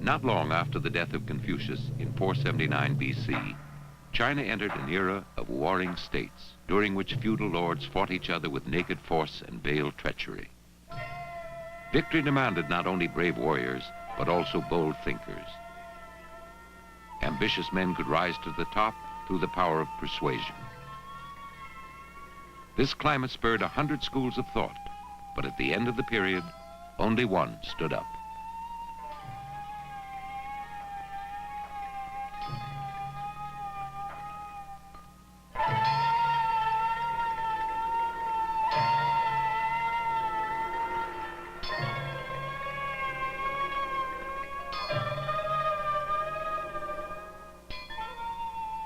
Not long after the death of Confucius in 479 BC, China entered an era of warring states, during which feudal lords fought each other with naked force and veiled treachery. Victory demanded not only brave warriors, but also bold thinkers. Ambitious men could rise to the top through the power of persuasion. This climate spurred 100 schools of thought, but at the end of the period, only one stood up.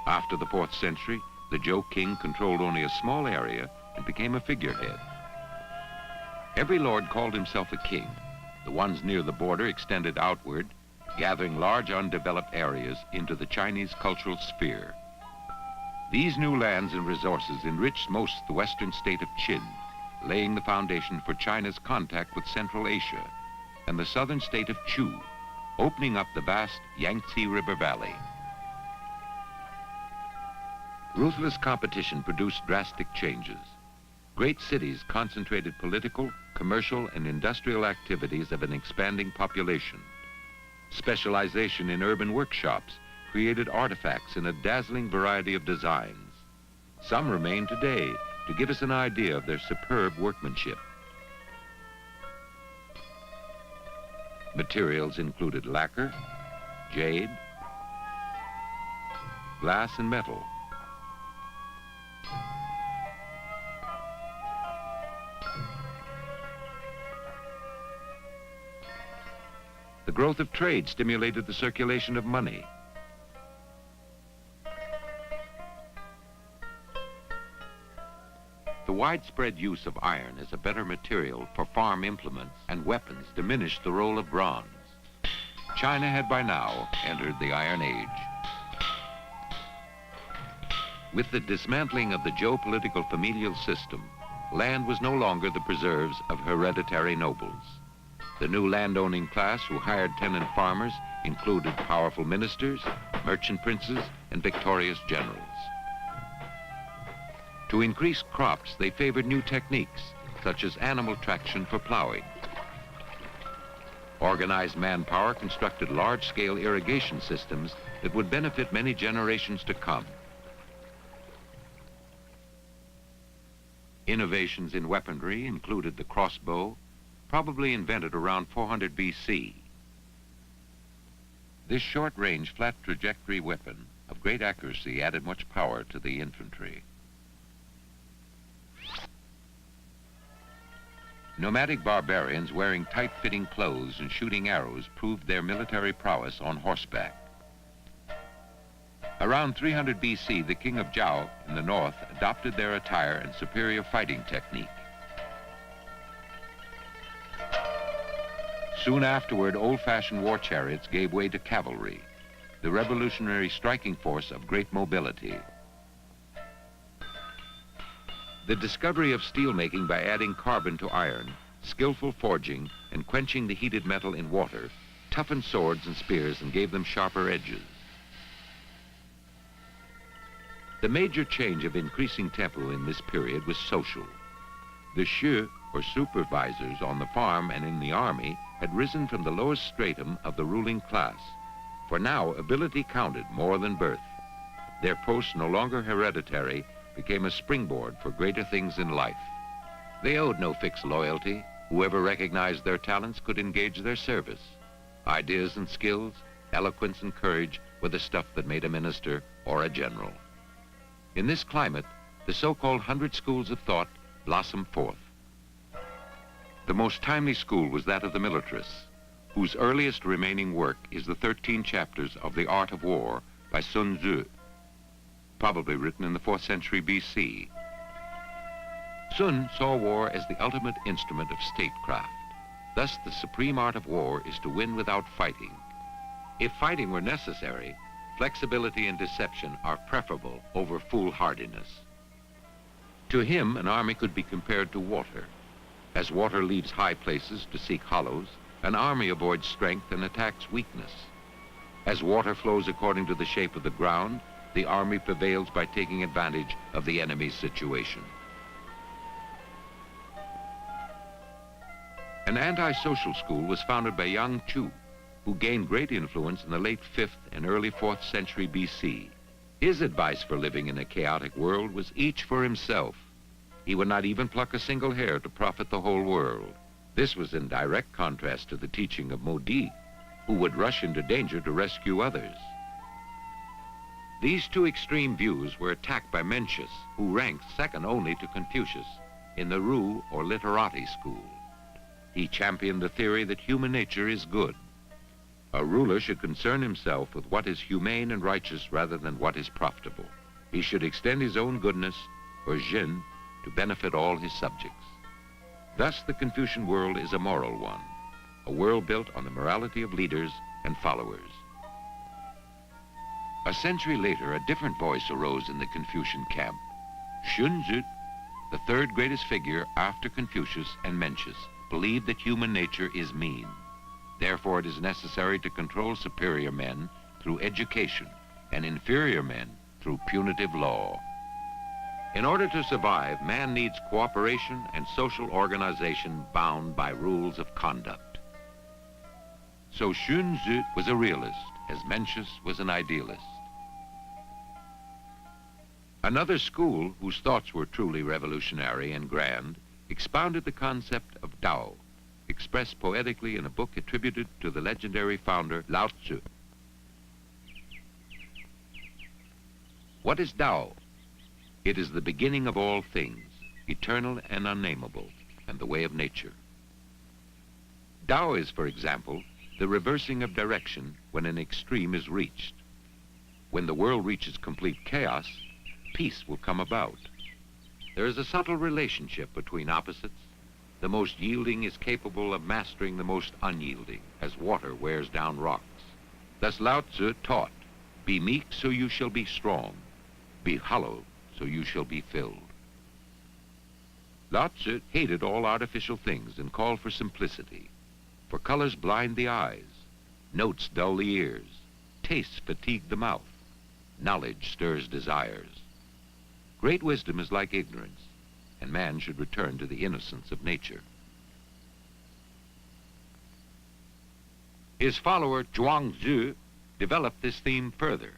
After the 4th century, the Zhou king controlled only a small area and became a figurehead. Every lord called himself a king. The ones near the border extended outward, gathering large undeveloped areas into the Chinese cultural sphere. These new lands and resources enriched most the western state of Qin, laying the foundation for China's contact with Central Asia, and the southern state of Chu, opening up the vast Yangtze River Valley. Ruthless competition produced drastic changes. Great cities concentrated political, commercial, and industrial activities of an expanding population. Specialization in urban workshops created artifacts in a dazzling variety of designs. Some remain today to give us an idea of their superb workmanship. Materials included lacquer, jade, glass, and metal. The growth of trade stimulated the circulation of money. The widespread use of iron as a better material for farm implements and weapons diminished the role of bronze. China had by now entered the Iron Age. With the dismantling of the geopolitical familial system, land was no longer the preserves of hereditary nobles. The new landowning class who hired tenant farmers included powerful ministers, merchant princes, and victorious generals. To increase crops, they favored new techniques, such as animal traction for plowing. Organized manpower constructed large-scale irrigation systems that would benefit many generations to come. Innovations in weaponry included the crossbow, probably invented around 400 BC. This short-range, flat-trajectory weapon of great accuracy added much power to the infantry. Nomadic barbarians wearing tight-fitting clothes and shooting arrows proved their military prowess on horseback. Around 300 BC, the king of Zhao in the north adopted their attire and superior fighting technique. Soon afterward, old-fashioned war chariots gave way to cavalry, the revolutionary striking force of great mobility. The discovery of steelmaking by adding carbon to iron, skillful forging, and quenching the heated metal in water toughened swords and spears and gave them sharper edges. The major change of increasing tempo in this period was social. The shi, or supervisors on the farm and in the army, had risen from the lowest stratum of the ruling class, for now ability counted more than birth. Their posts, no longer hereditary, became a springboard for greater things in life. They owed no fixed loyalty. Whoever recognized their talents could engage their service. Ideas and skills, eloquence and courage were the stuff that made a minister or a general. In this climate, the so-called 100 schools of thought blossomed forth. The most timely school was that of the militarists, whose earliest remaining work is the 13 chapters of The Art of War by Sun Tzu, probably written in the 4th century BC. Sun saw war as the ultimate instrument of statecraft. Thus, the supreme art of war is to win without fighting. If fighting were necessary, flexibility and deception are preferable over foolhardiness. To him, an army could be compared to water. As water leaves high places to seek hollows, an army avoids strength and attacks weakness. As water flows according to the shape of the ground, the army prevails by taking advantage of the enemy's situation. An anti-social school was founded by Yang Chu, who gained great influence in the late 5th and early 4th century BC. His advice for living in a chaotic world was each for himself. He would not even pluck a single hair to profit the whole world. This was in direct contrast to the teaching of Modi, who would rush into danger to rescue others. These two extreme views were attacked by Mencius, who ranked second only to Confucius in the Ru or literati school. He championed the theory that human nature is good. A ruler should concern himself with what is humane and righteous rather than what is profitable. He should extend his own goodness, or Jin, to benefit all his subjects. Thus, the Confucian world is a moral one, a world built on the morality of leaders and followers. A century later, a different voice arose in the Confucian camp. Sun Tzu, the third greatest figure after Confucius and Mencius, believed that human nature is mean. Therefore, it is necessary to control superior men through education and inferior men through punitive law. In order to survive, man needs cooperation and social organization bound by rules of conduct. So Sun Tzu was a realist, as Mencius was an idealist. Another school, whose thoughts were truly revolutionary and grand, expounded the concept of Tao, expressed poetically in a book attributed to the legendary founder Lao Tzu. What is Tao? It is the beginning of all things, eternal and unnameable, and the way of nature. Tao is, for example, the reversing of direction when an extreme is reached. When the world reaches complete chaos, peace will come about. There is a subtle relationship between opposites. The most yielding is capable of mastering the most unyielding, as water wears down rocks. Thus Lao Tzu taught, "Be meek so you shall be strong. Be hollow so you shall be filled." Lao Tzu hated all artificial things and called for simplicity. For colors blind the eyes, notes dull the ears, tastes fatigue the mouth, knowledge stirs desires. Great wisdom is like ignorance, and man should return to the innocence of nature. His follower, Zhuang Zhu, developed this theme further.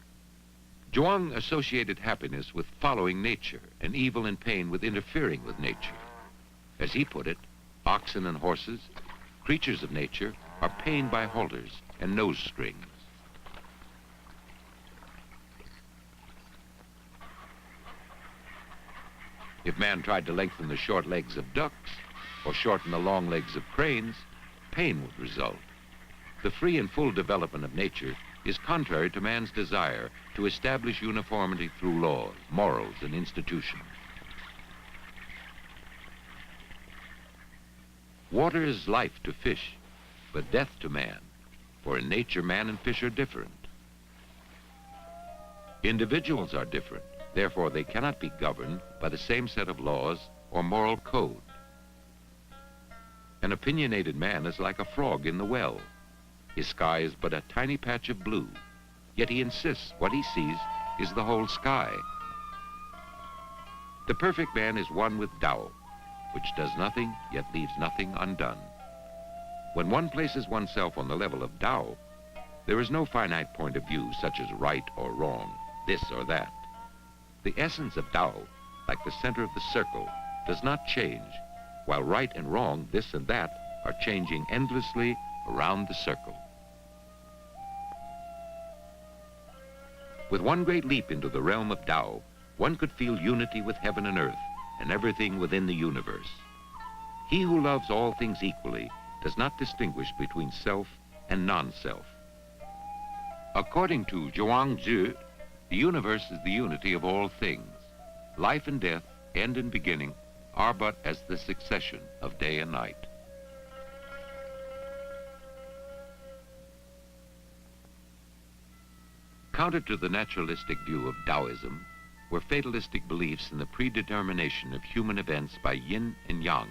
Zhuang associated happiness with following nature and evil and pain with interfering with nature. As he put it, oxen and horses, creatures of nature, are pained by halters and nose strings. If man tried to lengthen the short legs of ducks or shorten the long legs of cranes, pain would result. The free and full development of nature is contrary to man's desire to establish uniformity through laws, morals, and institutions. Water is life to fish, but death to man, for in nature man and fish are different. Individuals are different, therefore they cannot be governed by the same set of laws or moral code. An opinionated man is like a frog in the well. His sky is but a tiny patch of blue, yet he insists what he sees is the whole sky. The perfect man is one with Tao, which does nothing, yet leaves nothing undone. When one places oneself on the level of Tao, there is no finite point of view such as right or wrong, this or that. The essence of Tao, like the center of the circle, does not change, while right and wrong, this and that, are changing endlessly around the circle. With one great leap into the realm of Tao, one could feel unity with heaven and earth and everything within the universe. He who loves all things equally does not distinguish between self and non-self. According to Zhuang Zhu, the universe is the unity of all things. Life and death, end and beginning, are but as the succession of day and night. Counter to the naturalistic view of Taoism were fatalistic beliefs in the predetermination of human events by yin and yang,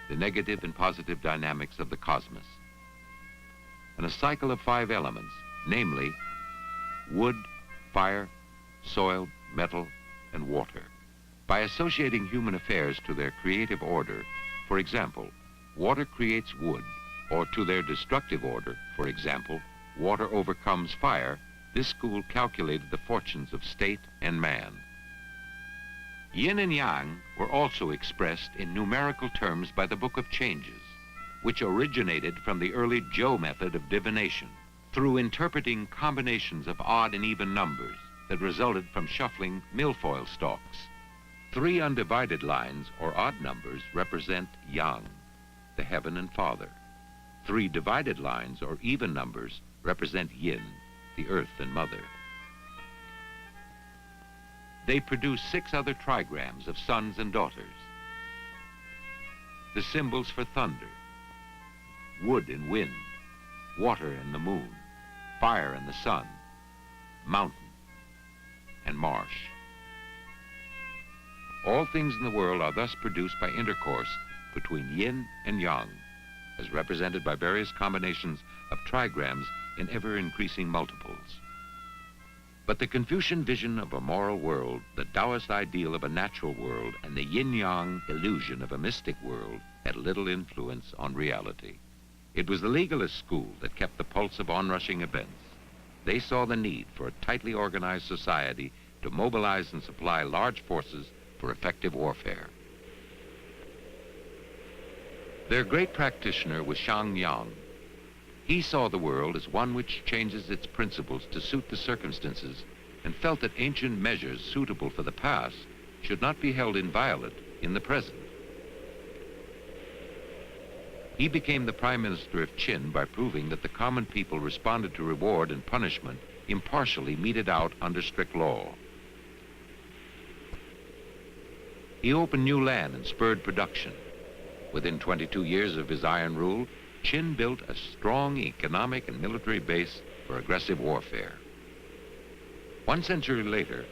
the negative and positive dynamics of the cosmos. And a cycle of 5 elements, namely wood, fire, soil, metal, and water. By associating human affairs to their creative order, for example, water creates wood, or to their destructive order, for example, water overcomes fire, this school calculated the fortunes of state and man. Yin and Yang were also expressed in numerical terms by the Book of Changes, which originated from the early Joe method of divination, through interpreting combinations of odd and even numbers that resulted from shuffling milfoil stalks. 3 undivided lines, or odd numbers, represent Yang, the heaven and father. 3 divided lines, or even numbers, represent Yin, the earth and mother. They produce 6 other trigrams of sons and daughters. The symbols for thunder, wood and wind, water and the moon, fire and the sun, mountain and marsh. All things in the world are thus produced by intercourse between yin and yang, as represented by various combinations of trigrams in ever-increasing multiples. But the Confucian vision of a moral world, the Taoist ideal of a natural world, and the yin-yang illusion of a mystic world had little influence on reality. It was the legalist school that kept the pulse of onrushing events. They saw the need for a tightly organized society to mobilize and supply large forces for effective warfare. Their great practitioner was Shang Yang. He saw the world as one which changes its principles to suit the circumstances and felt that ancient measures suitable for the past should not be held inviolate in the present. He became the Prime Minister of Qin by proving that the common people responded to reward and punishment impartially meted out under strict law. He opened new land and spurred production. Within 22 years of his iron rule, Qin built a strong economic and military base for aggressive warfare. 1 century later,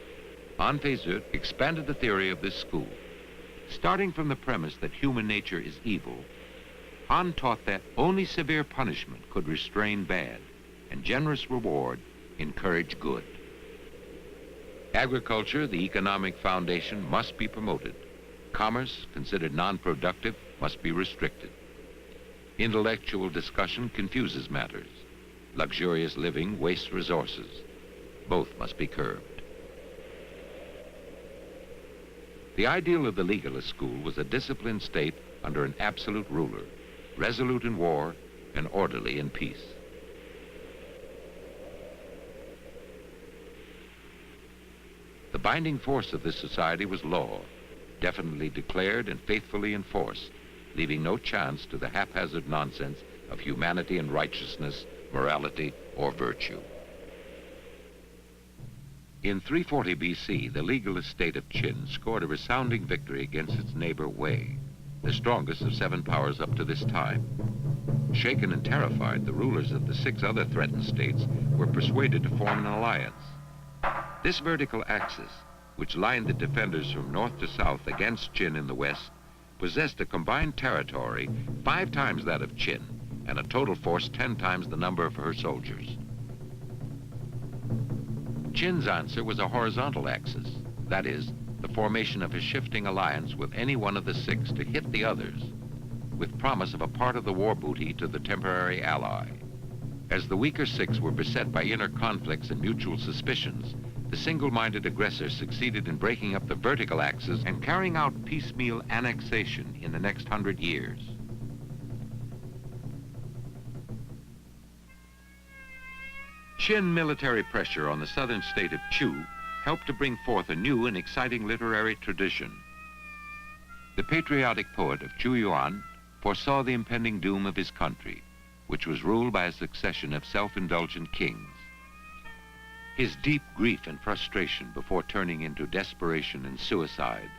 Han Feizi expanded the theory of this school. Starting from the premise that human nature is evil, Han taught that only severe punishment could restrain bad, and generous reward encourage good. Agriculture, the economic foundation, must be promoted. Commerce, considered non-productive, must be restricted. Intellectual discussion confuses matters. Luxurious living wastes resources. Both must be curbed. The ideal of the legalist school was a disciplined state under an absolute ruler, resolute in war and orderly in peace. The binding force of this society was law, definitely declared and faithfully enforced, leaving no chance to the haphazard nonsense of humanity and righteousness, morality, or virtue. In 340 BC, the legalist state of Qin scored a resounding victory against its neighbor Wei, the strongest of 7 powers up to this time. Shaken and terrified, the rulers of the 6 other threatened states were persuaded to form an alliance. This vertical axis, which lined the defenders from north to south against Qin in the west, possessed a combined territory 5 times that of Qin and a total force 10 times the number of her soldiers. Qin's answer was a horizontal axis, that is, the formation of a shifting alliance with any one of the 6 to hit the others, with promise of a part of the war booty to the temporary ally. As the weaker 6 were beset by inner conflicts and mutual suspicions, the single-minded aggressor succeeded in breaking up the vertical axis and carrying out piecemeal annexation in the next 100 years. Qin military pressure on the southern state of Chu helped to bring forth a new and exciting literary tradition. The patriotic poet of Chu Yuan foresaw the impending doom of his country, which was ruled by a succession of self-indulgent kings. His deep grief and frustration before turning into desperation and suicide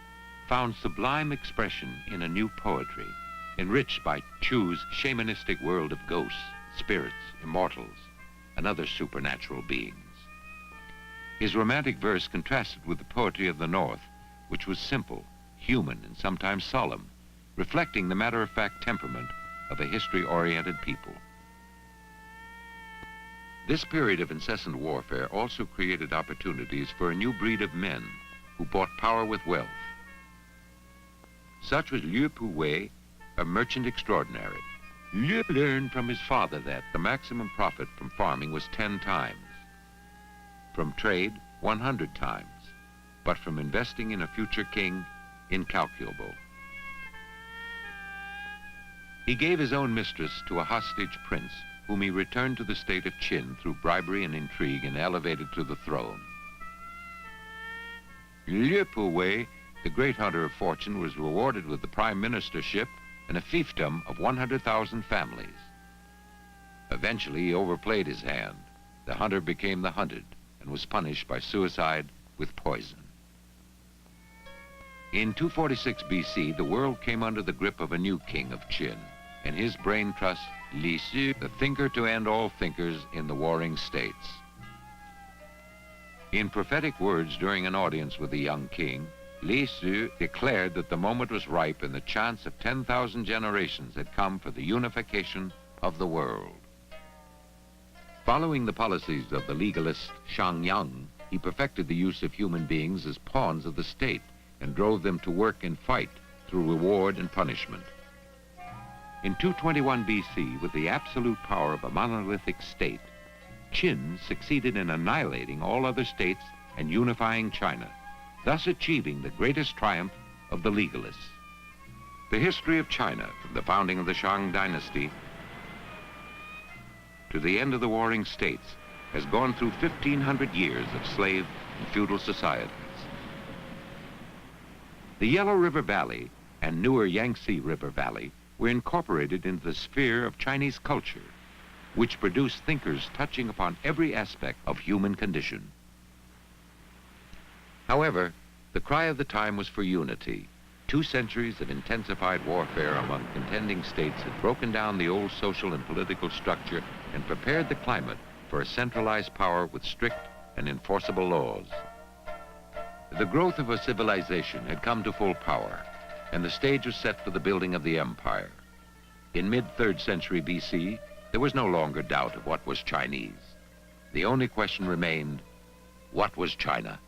found sublime expression in a new poetry, enriched by Chu's shamanistic world of ghosts, spirits, immortals, and other supernatural beings. His romantic verse contrasted with the poetry of the North, which was simple, human, and sometimes solemn, reflecting the matter-of-fact temperament of a history-oriented people. This period of incessant warfare also created opportunities for a new breed of men who bought power with wealth. Such was Liu Puwei, a merchant extraordinary. Liu learned from his father that the maximum profit from farming was 10 times, from trade 100 times, but from investing in a future king, incalculable. He gave his own mistress to a hostage prince whom he returned to the state of Qin through bribery and intrigue and elevated to the throne. Liu Puwei, the great hunter of fortune, was rewarded with the prime ministership and a fiefdom of 100,000 families. Eventually, he overplayed his hand. The hunter became the hunted and was punished by suicide with poison. In 246 BC, the world came under the grip of a new king of Qin, and his brain trust, Li Su, the thinker to end all thinkers in the warring states. In prophetic words during an audience with the young king, Li Su declared that the moment was ripe and the chance of 10,000 generations had come for the unification of the world. Following the policies of the legalist Shang Yang, he perfected the use of human beings as pawns of the state and drove them to work and fight through reward and punishment. In 221 BC, with the absolute power of a monolithic state, Qin succeeded in annihilating all other states and unifying China, thus achieving the greatest triumph of the legalists. The history of China, from the founding of the Shang dynasty to the end of the warring states, has gone through 1,500 years of slave and feudal societies. The Yellow River Valley and newer Yangtze River Valley were incorporated into the sphere of Chinese culture, which produced thinkers touching upon every aspect of human condition. However, the cry of the time was for unity. 2 centuries of intensified warfare among contending states had broken down the old social and political structure and prepared the climate for a centralized power with strict and enforceable laws. The growth of a civilization had come to full power, and the stage was set for the building of the empire. In mid-3rd century BC, there was no longer doubt of what was Chinese. The only question remained, what was China?